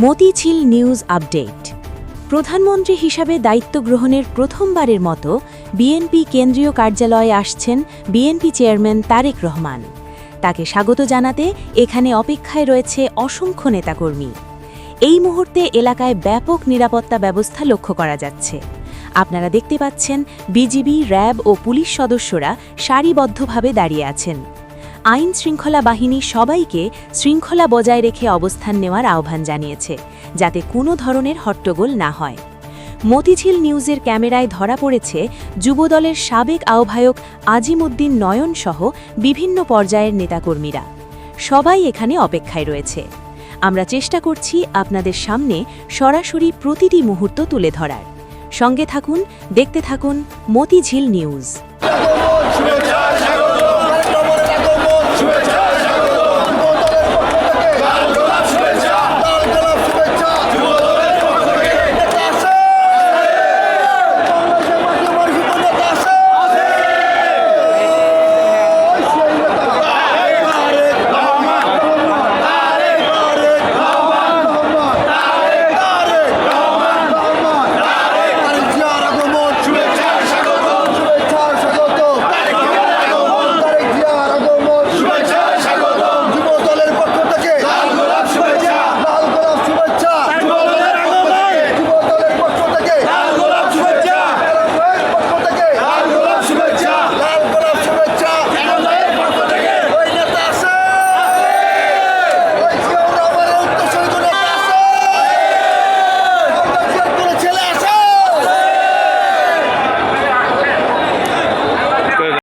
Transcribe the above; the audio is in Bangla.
Motijheel news update. প্রধানমন্ত্রী হিসাবে দায়িত্ব গ্রহণের প্রথমবারের মতো বিএনপি কেন্দ্রীয় কার্যালয়ে আসছেন বিএনপি চেয়ারম্যান তারেক রহমান। তাকে স্বাগত জানাতে এখানে অপেক্ষায় রয়েছে অসংখ্য নেতাকর্মী। এই মুহূর্তে এলাকায় ব্যাপক নিরাপত্তা ব্যবস্থা লক্ষ্য করা যাচ্ছে। আপনারা দেখতে পাচ্ছেন বিজিবি, র্যাব ও পুলিশ সদস্যরা সারিবদ্ধভাবে দাঁড়িয়ে আছেন। আইন শৃঙ্খলা বাহিনী সবাইকে শৃঙ্খলা বজায় রেখে অবস্থান নেওয়ার আহ্বান জানিয়েছে, যাতে কোনো ধরনের হট্টগোল না হয়। মতিঝিল নিউজের ক্যামেরায় ধরা পড়েছে যুবদলের সাবেক আহ্বায়ক আজিম উদ্দিন নয়ন সহ বিভিন্ন পর্যায়ের নেতাকর্মীরা। সবাই এখানে অপেক্ষায় রয়েছে। আমরা চেষ্টা করছি আপনাদের সামনে সরাসরি প্রতিটি মুহূর্ত তুলে ধরার। সঙ্গে থাকুন, দেখতে থাকুন মতিঝিল নিউজ।